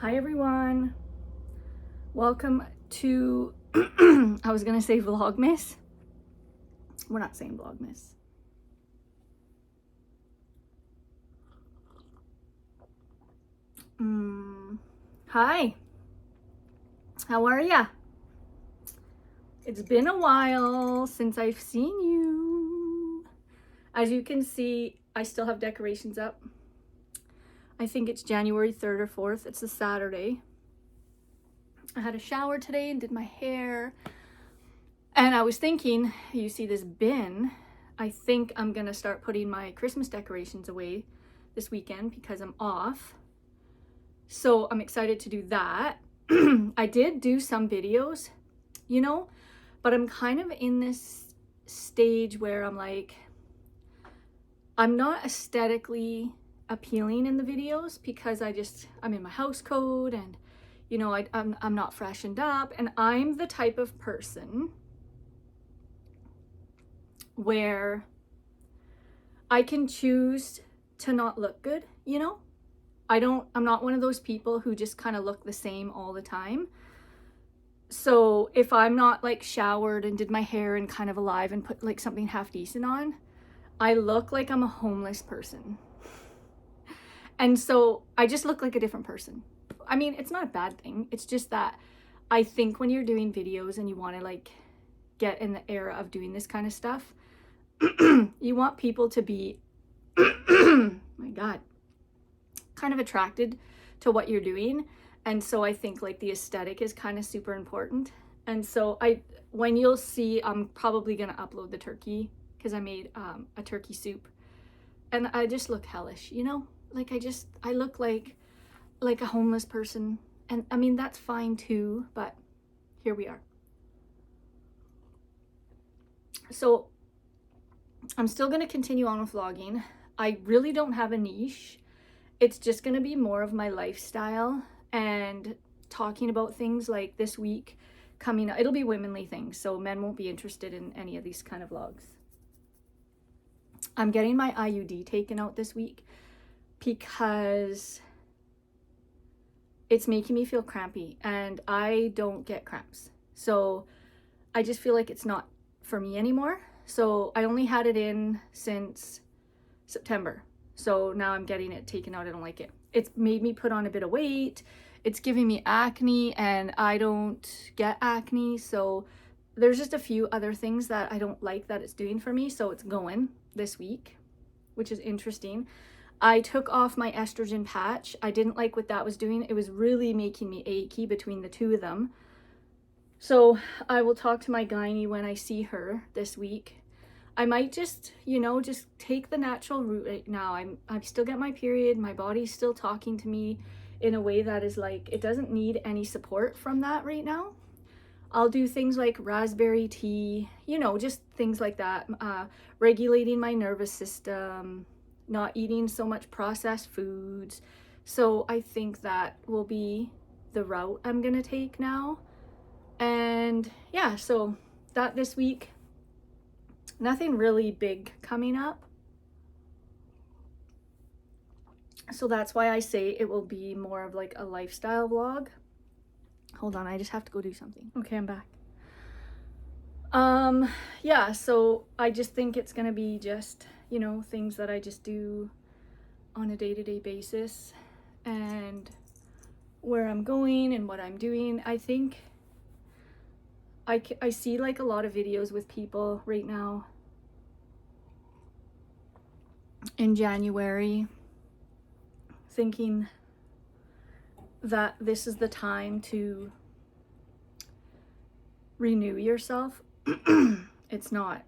Hi everyone, welcome to I was gonna say Vlogmas. We're not saying Vlogmas. Hi, how are ya? It's been a while since I've seen you. As you can see, I still have decorations up. I think it's January 3rd or 4th. It's a Saturday. I had a shower today and did my hair. And I was thinking, you see this bin, I think I'm gonna start putting my Christmas decorations away this weekend because I'm off. So I'm excited to do that. I did do some videos, but I'm kind of in this stage where I'm like, I'm not aesthetically appealing in the videos because I'm in my house coat and I'm not freshened up, and I'm the type of person where I can choose to not look good, I'm not one of those people who just kind of look the same all the time. So if I'm not like showered and did my hair and kind of alive and put like something half decent on, I look like I'm a homeless person. And so I just look like a different person. I mean, it's not a bad thing. It's just that I think when you're doing videos and you want to like get in the era of doing this kind of stuff, you want people to be, my God, kind of attracted to what you're doing. And so I think like the aesthetic is kind of super important. And so when you'll see, I'm probably going to upload the turkey because I made a turkey soup. And I just look hellish, Like I look like a homeless person. And I mean, that's fine too, but here we are. So I'm still going to continue on with vlogging. I really don't have a niche. It's just going to be more of my lifestyle and talking about things like this week coming up. It'll be womanly things, so men won't be interested in any of these kind of vlogs. I'm getting my IUD taken out this week because it's making me feel crampy and I don't get cramps. So I just feel like it's not for me anymore. So I only had it in since September. So now I'm getting it taken out. I don't like it. It's made me put on a bit of weight. It's giving me acne and I don't get acne. So there's just a few other things that I don't like that it's doing for me. So it's going this week, which is interesting. I took off my estrogen patch. I didn't like what that was doing. It was really making me achy between the two of them. So I will talk to my gynae when I see her this week. I might just take the natural route right now. I still get my period. My body's still talking to me in a way that is like, it doesn't need any support from that right now. I'll do things like raspberry tea, just things like that. Regulating my nervous system, not eating so much processed foods. So I think that will be the route I'm gonna take now. And yeah, so that this week, nothing really big coming up. So that's why I say it will be more of like a lifestyle vlog. Hold on, I just have to go do something. Okay, I'm back. Yeah, so I just think it's gonna be just, things that I just do on a day-to-day basis and where I'm going and what I'm doing. I think I see like a lot of videos with people right now in January thinking that this is the time to renew yourself. It's not.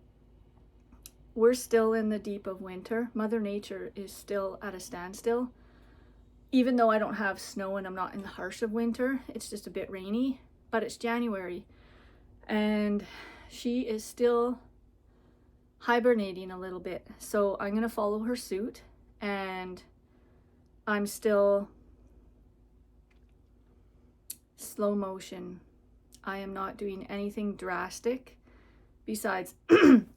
We're still in the deep of winter. Mother Nature is still at a standstill. Even though I don't have snow and I'm not in the harsh of winter, it's just a bit rainy, but it's January. And she is still hibernating a little bit. So I'm going to follow her suit, and I'm still slow motion. I am not doing anything drastic besides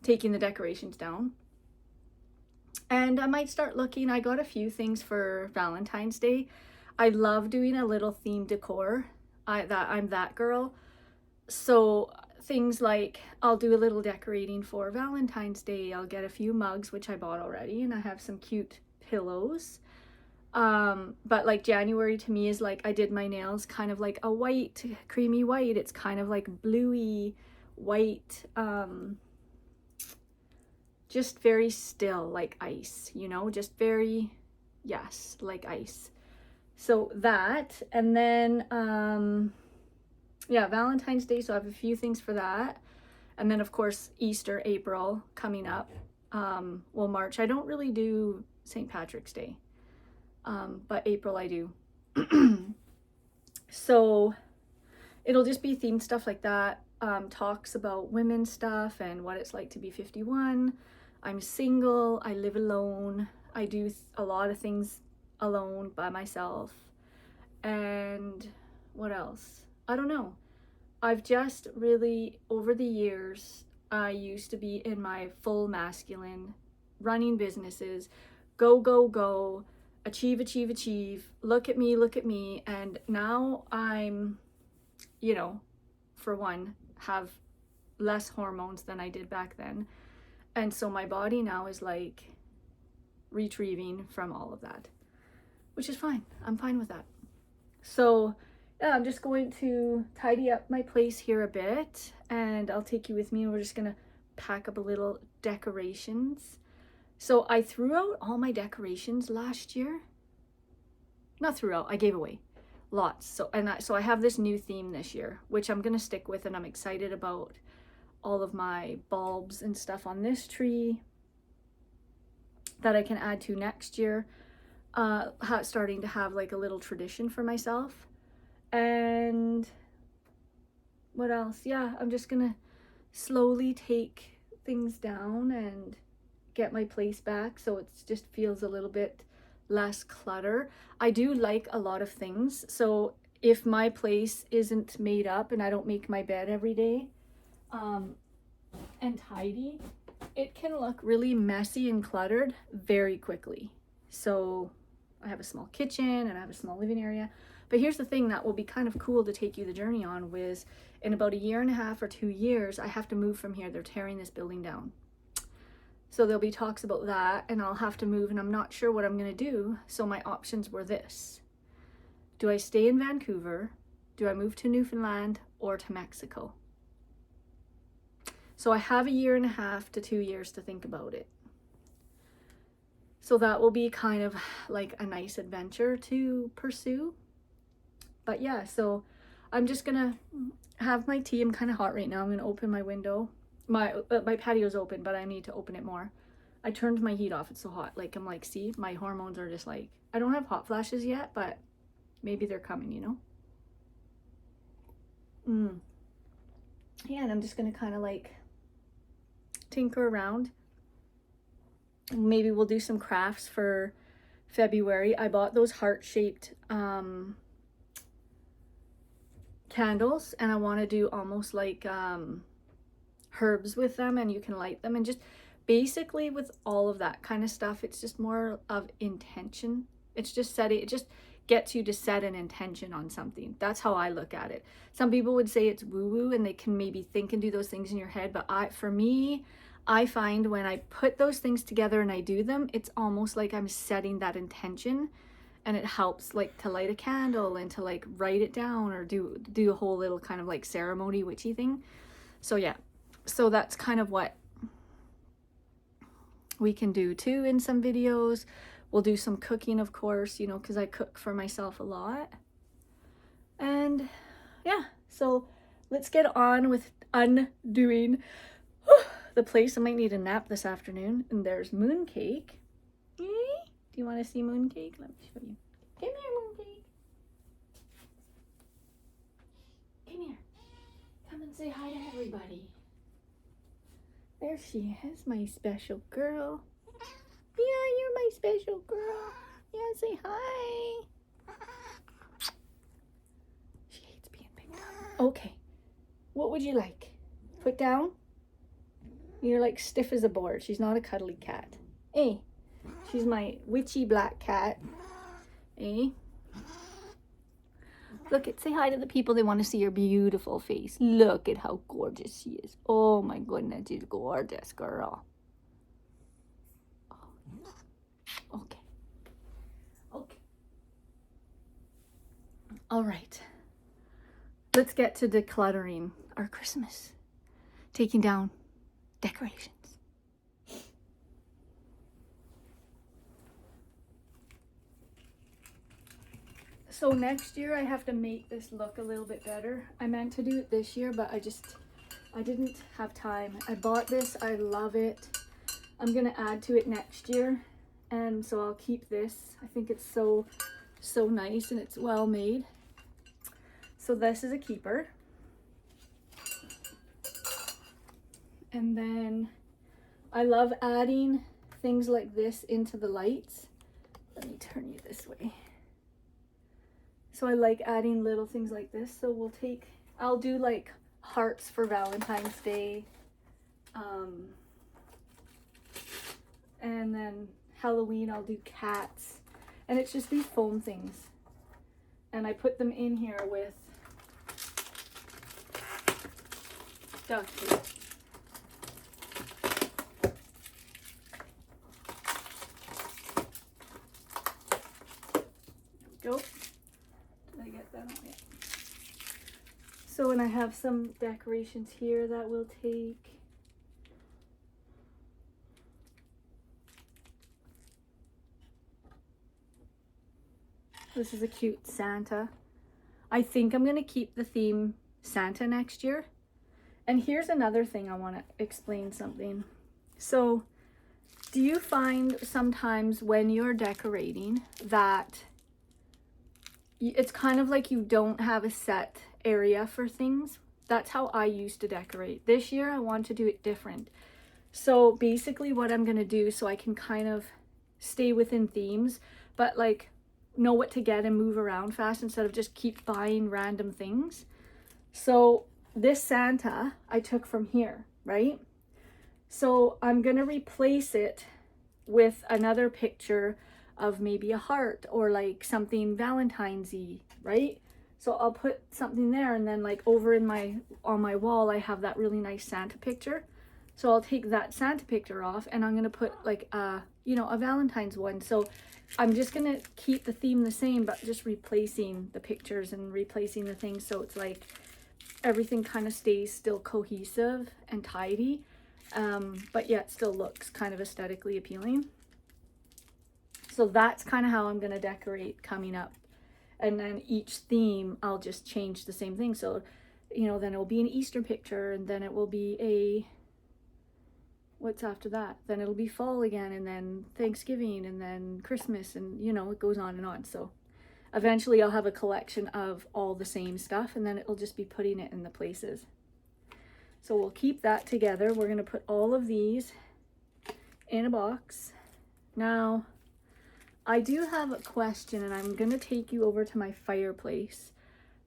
taking the decorations down. And I might start looking. I got a few things for Valentine's Day. I love doing a little theme decor. I'm that girl. So things like I'll do a little decorating for Valentine's Day. I'll get a few mugs, which I bought already, and I have some cute pillows. But like January to me is like I did my nails kind of like a white, creamy white. It's kind of like bluey white, just very still, like ice, you know, just very, yes, like ice. So that, and then yeah, Valentine's Day, so I have a few things for that. And then of course Easter, April coming up. Well, March I don't really do St. Patrick's Day, but April I do. So it'll just be themed stuff like that. Talks about women's stuff and what it's like to be 51. I'm single, I live alone, I do a lot of things alone by myself. And what else? I don't know. I've just really, over the years, I used to be in my full masculine, running businesses, go, go, go, achieve, achieve, achieve, look at me. And now I'm, you know, for one, have less hormones than I did back then. And so my body now is like retrieving from all of that, which is fine. I'm fine with that. So yeah, I'm just going to tidy up my place here a bit, and I'll take you with me, and we're just gonna pack up a little decorations. So I threw out all my decorations last year. Not threw out, I gave away lots. So I have this new theme this year, which I'm gonna stick with, and I'm excited about all of my bulbs and stuff on this tree that I can add to next year. Starting to have like a little tradition for myself. And what else? Yeah, I'm just gonna slowly take things down and get my place back so it just feels a little bit less clutter. I do like a lot of things, so if my place isn't made up and I don't make my bed every day and tidy, it can look really messy and cluttered very quickly. So I have a small kitchen and I have a small living area. But here's the thing that will be kind of cool to take you the journey on was in about 1.5 years or 2 years, I have to move from here. They're tearing this building down. So there'll be talks about that, and I'll have to move, and I'm not sure what I'm going to do. So my options were this. Do I stay in Vancouver? Do I move to Newfoundland or to Mexico? So I have 1.5 to 2 years to think about it. So that will be kind of like a nice adventure to pursue. But yeah, so I'm just gonna have my tea. I'm kind of hot right now. I'm gonna open my window. My patio's open, but I need to open it more. I turned my heat off. It's so hot. Like, I'm like, see, my hormones are just like, I don't have hot flashes yet, but maybe they're coming, you know? Yeah, and I'm just gonna kind of like tinker around. Maybe we'll do some crafts for February. I bought those heart-shaped candles, and I want to do almost like herbs with them, and you can light them, and just basically with all of that kind of stuff, it's just more of intention. It's just setting, it just gets you to set an intention on something. That's how I look at it. Some people would say it's woo-woo, and they can maybe think and do those things in your head, but for me, I find when I put those things together and I do them, it's almost like I'm setting that intention, and it helps like to light a candle and to like write it down or do a whole little kind of like ceremony witchy thing. So yeah, so that's kind of what we can do too in some videos. We'll do some cooking, of course, you know, because I cook for myself a lot. And yeah, so let's get on with undoing the place. I might need a nap this afternoon. And there's Mooncake. Do you want to see Mooncake? Let me show you. Come here, Mooncake. Come here. Come and say hi to everybody. There she is, my special girl. Yeah, you're my special girl. Yeah, say hi. She hates being picked up. Okay. What would you like? Put down? You're like stiff as a board. She's not a cuddly cat. Hey, she's my witchy black cat. Hey. Look at, say hi to the people. They want to see your beautiful face. Look at how gorgeous she is. Oh my goodness, she's gorgeous, girl. Okay. Okay. All right. Let's get to decluttering our Christmas. Taking down decorations. So next year I have to make this look a little bit better. I meant to do it this year, but I didn't have time. I bought this, I love it. I'm gonna add to it next year, and so I'll keep this. I think it's so nice and it's well made. So this is a keeper. And then I love adding things like this into the lights. Let me turn you this way. So I like adding little things like this. So I'll do like hearts for Valentine's Day. And then Halloween I'll do cats. And it's just these foam things. And I put them in here with duct tape. Go. Did I get that on yet? So, and I have some decorations here that we'll take. This is a cute Santa. I think I'm going to keep the theme Santa next year. And here's another thing I want to explain something. So, do you find sometimes when you're decorating that it's kind of like you don't have a set area for things? That's how I used to decorate. This year I want to do it different. So basically what I'm going to do, so I can kind of stay within themes, but like know what to get and move around fast instead of just keep buying random things. So this Santa I took from here, right? So I'm going to replace it with another picture of maybe a heart or like something Valentine's-y, right? So I'll put something there, and then like over in on my wall I have that really nice Santa picture. So I'll take that Santa picture off and I'm gonna put like a Valentine's one. So I'm just gonna keep the theme the same, but just replacing the pictures and replacing the things, so it's like everything kind of stays still cohesive and tidy, but yet still looks kind of aesthetically appealing. So that's kind of how I'm going to decorate coming up. And then each theme, I'll just change the same thing. So, then it'll be an Easter picture, and then it will be what's after that? Then it'll be fall again, and then Thanksgiving, and then Christmas, and it goes on and on. So eventually I'll have a collection of all the same stuff, and then it'll just be putting it in the places. So we'll keep that together. We're going to put all of these in a box. Now, I do have a question, and I'm going to take you over to my fireplace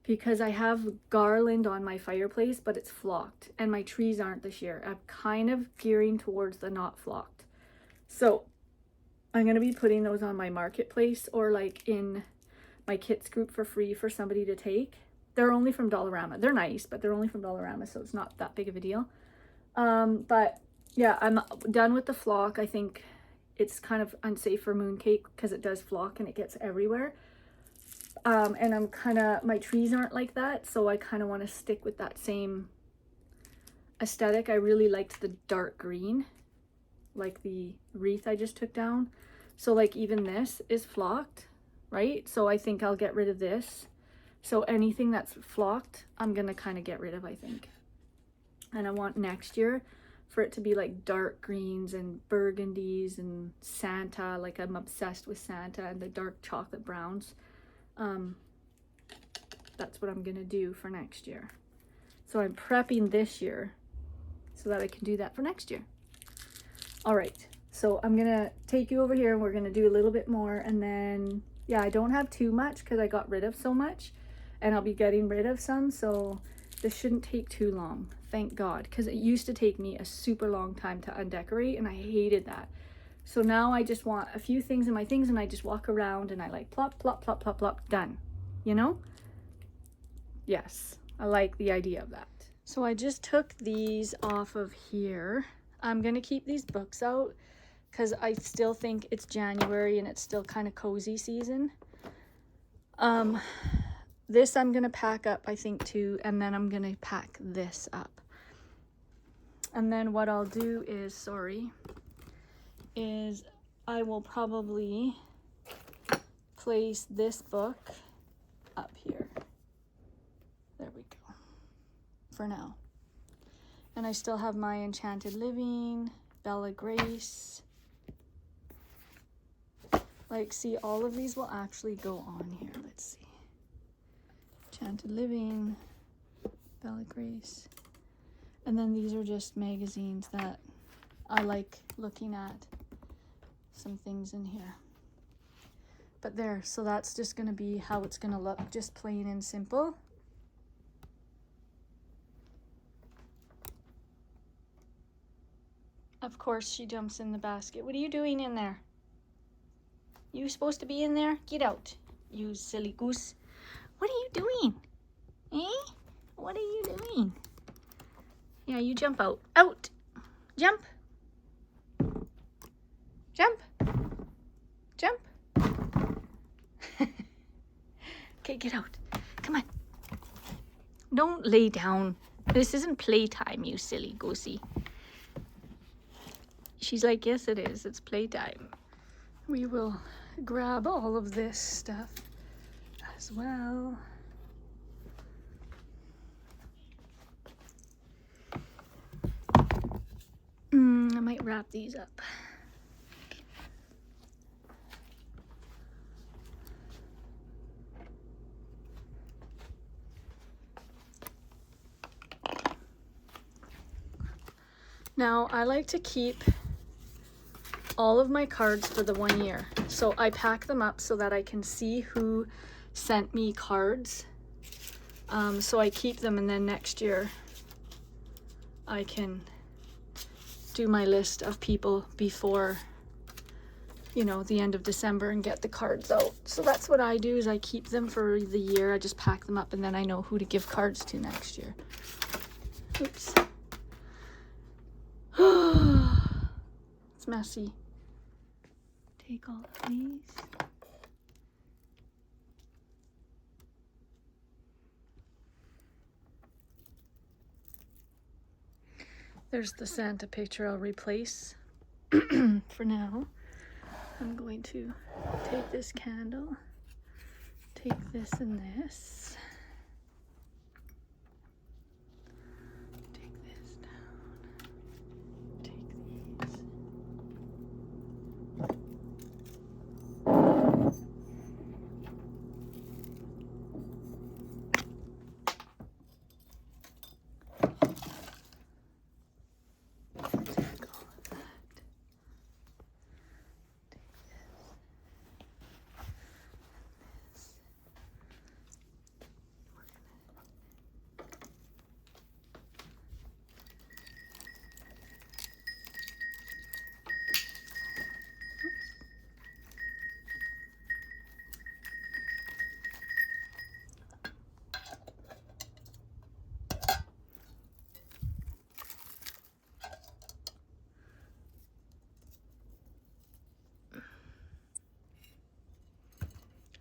because I have garland on my fireplace, but it's flocked, and my trees aren't this year. I'm kind of gearing towards the not flocked. So I'm going to be putting those on my marketplace or like in my kits group for free for somebody to take. They're only from Dollarama. They're nice, but they're only from Dollarama, so it's not that big of a deal. But yeah, I'm done with the flock. I think it's kind of unsafe for mooncake because it does flock and it gets everywhere. And my trees aren't like that, so I kind of want to stick with that same aesthetic. I really liked the dark green, like the wreath I just took down. So like even this is flocked, right? So I think I'll get rid of this. So anything that's flocked, I'm going to kind of get rid of, I think. And I want next year for it to be like dark greens and burgundies and Santa. Like I'm obsessed with Santa and the dark chocolate browns. That's what I'm gonna do for next year. So I'm prepping this year so that I can do that for next year. All right, so I'm gonna take you over here and we're gonna do a little bit more, and then yeah, I don't have too much because I got rid of so much, and I'll be getting rid of some, so this shouldn't take too long, thank God, because it used to take me a super long time to undecorate and I hated that. So now I just want a few things in my things and I just walk around and I like plop, plop, plop, plop, plop, done, you know? Yes, I like the idea of that. So I just took these off of here. I'm gonna keep these books out because I still think it's January and it's still kind of cozy season. This I'm gonna pack up, I think, too, and then I'm gonna pack this up. And then what I'll do is, is I will probably place this book up here. There we go, for now. And I still have my Enchanted Living, Bella Grace. Like, see, all of these will actually go on here. Let's see. Enchanted Living, Bella Grace. And then these are just magazines that I like looking at. Some things in here. But there, so that's just gonna be how it's gonna look, just plain and simple. Of course, she jumps in the basket. What are you doing in there? You supposed to be in there? Get out, you silly goose. What are you doing? Eh? What are you doing? Yeah, you jump out. Out! Jump! Jump! Jump! Okay, get out. Come on. Don't lay down. This isn't playtime, you silly goosey. She's like, yes, it is. It's playtime. We will grab all of this stuff as well. I might wrap these up. Now, I like to keep all of my cards for the 1 year. So I pack them up so that I can see who sent me cards. So I keep them, and then next year I can do my list of people before, you know, the end of December and get the cards out. So that's what I do, is I keep them for the year. I just pack them up, and then I know who to give cards to next year. Oops. It's messy. Take all of these. There's the Santa picture I'll replace for now. I'm going to take this candle, take this and this, take this down, take these.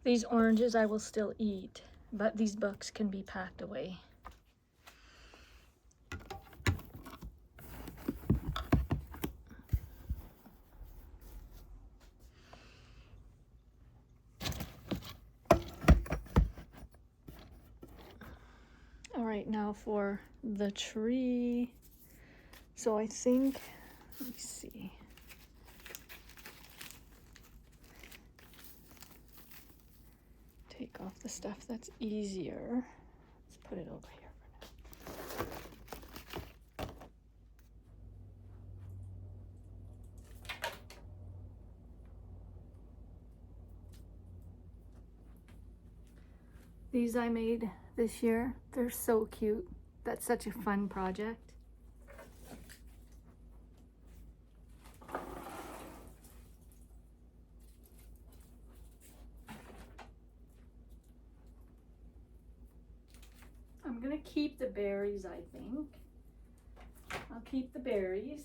These oranges I will still eat, but these books can be packed away. All right, now for the tree. So I think, let me see. Take off the stuff that's easier. Let's put it over here for now. These I made this year. They're so cute. That's such a fun project. I'm gonna keep the berries, I think. I'll keep the berries.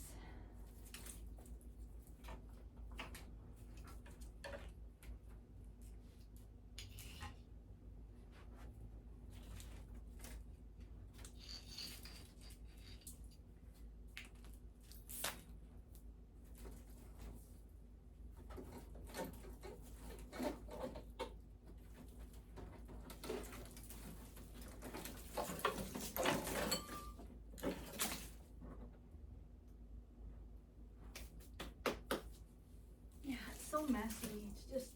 So messy. It's just,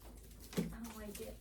I don't like it.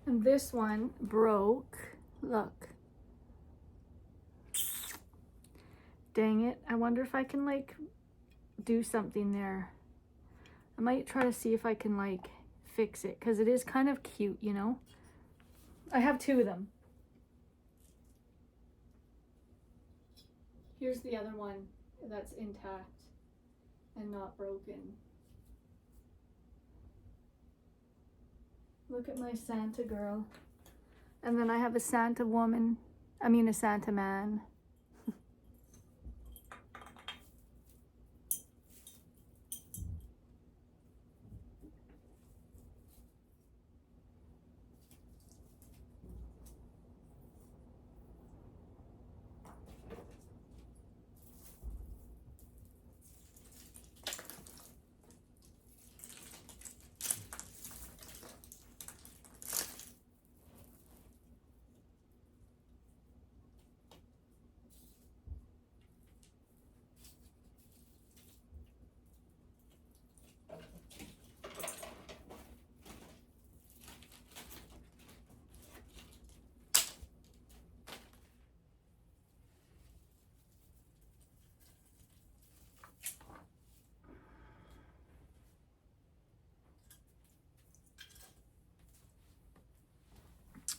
And this one broke. Look. Dang it. I wonder if I can like do something there. I might try to see if I can like fix it because it is kind of cute, you know? I have two of them. Here's the other one that's intact and not broken. Look at my Santa girl. And then I have a Santa woman. I mean a Santa man.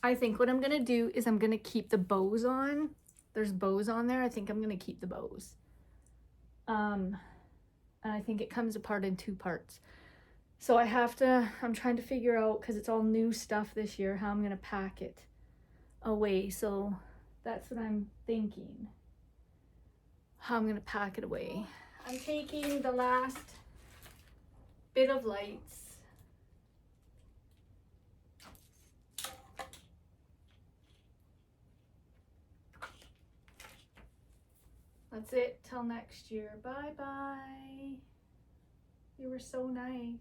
I think what I'm gonna do is I'm gonna keep the bows on. There's bows on there. I think I'm gonna keep the bows. And I think it comes apart in two parts. So I'm trying to figure out, because it's all new stuff this year, how I'm gonna pack it away. So that's what I'm thinking. How I'm gonna pack it away. I'm taking the last bit of lights. That's it till next year. Bye bye. You were so nice.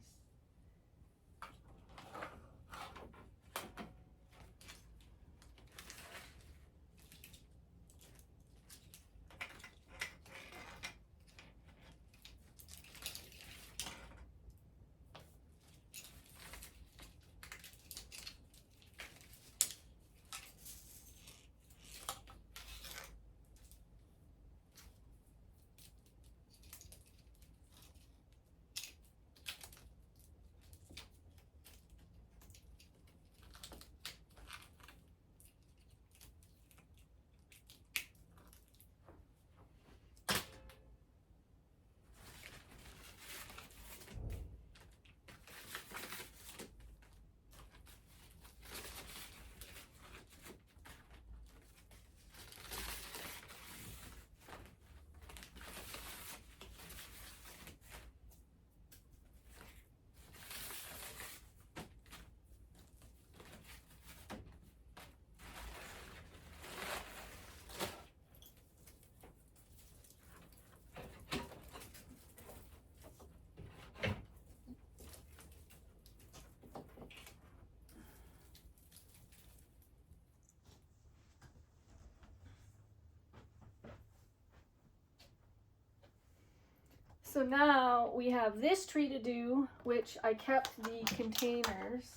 So now we have this tree to do, which I kept the containers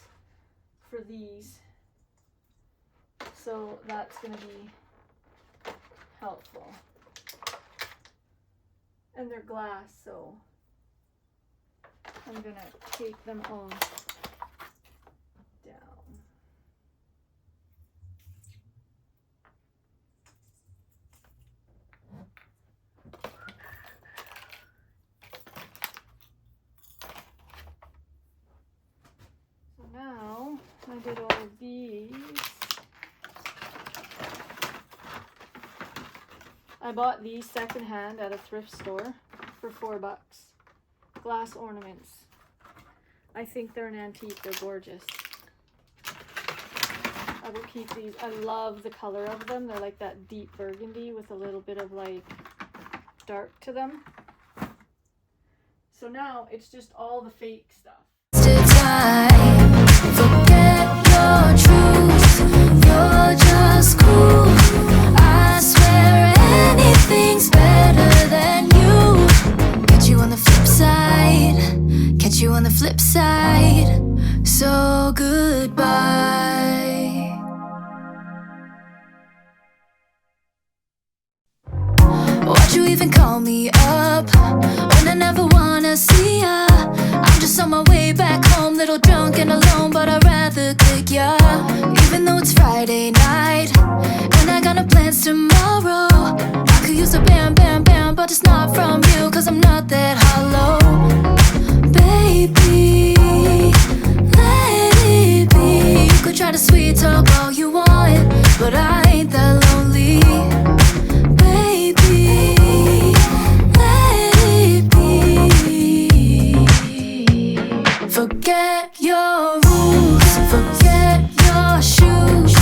for these. So that's going to be helpful. And they're glass, so I'm going to take them all down. So now I did all of these. I bought these secondhand at a thrift store for $4. Glass ornaments. I think they're an antique. They're gorgeous. I will keep these. I love the color of them. They're like that deep burgundy with a little bit of like dark to them. So now it's just all the fake stuff. Forget your truth. You're just cool. I swear anything's better than you. Catch you on the flip side. Catch you on the flip side. So goodbye. Why'd you even call me up when I never wanna see ya? I'm just on my way back home, little drunk and alone, but I'd rather kick ya. Even though it's Friday night and I got no plans tomorrow, I could use a bam, bam, bam, but it's not from you, cause I'm not that hollow. Baby, let it be. You could try to sweet talk all you want, but I ain't that lonely. Baby, let it be. Forget your rules, forget your shoes.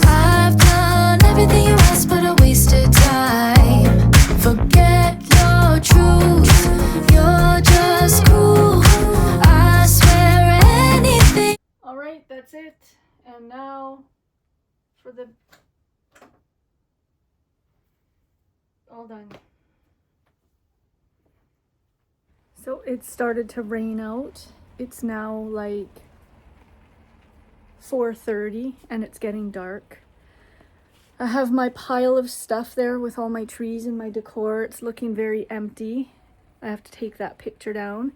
I've done everything you asked, but I wasted time. Forget your truth, you're just cool. I swear anything. All right, that's it. And now for the all done. So it started to rain out. It's now like 4:30 and it's getting dark. I have my pile of stuff there with all my trees and my decor. It's looking very empty. I have to take that picture down.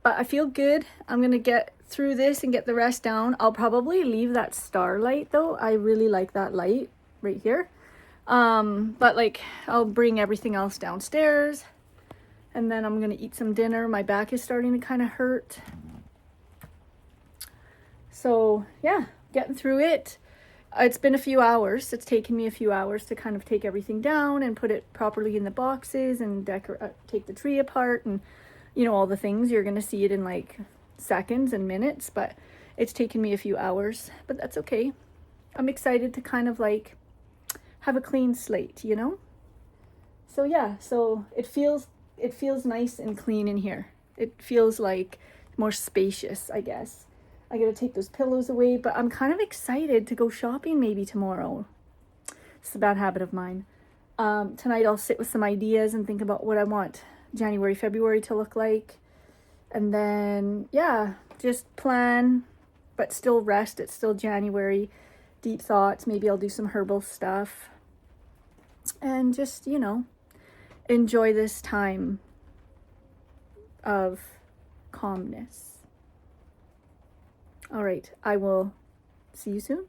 But I feel good. I'm gonna get through this and get the rest down. I'll probably leave that starlight though. I really like that light right here. But like I'll bring everything else downstairs and then I'm gonna eat some dinner. My back is starting to kind of hurt. So yeah, getting through it. It's been a few hours. It's taken me a few hours to kind of take everything down and put it properly in the boxes and take the tree apart and you know, all the things. You're gonna see it in like seconds and minutes, but it's taken me a few hours, but that's okay. I'm excited to kind of like have a clean slate, you know? So yeah, so it feels nice and clean in here. It feels like more spacious, I guess. I gotta take those pillows away, but I'm kind of excited to go shopping maybe tomorrow. It's a bad habit of mine. Tonight I'll sit with some ideas and think about what I want January, February to look like. And then, yeah, just plan, but still rest. It's still January. Deep thoughts. Maybe I'll do some herbal stuff. And just, you know, enjoy this time of calmness. All right, I will see you soon.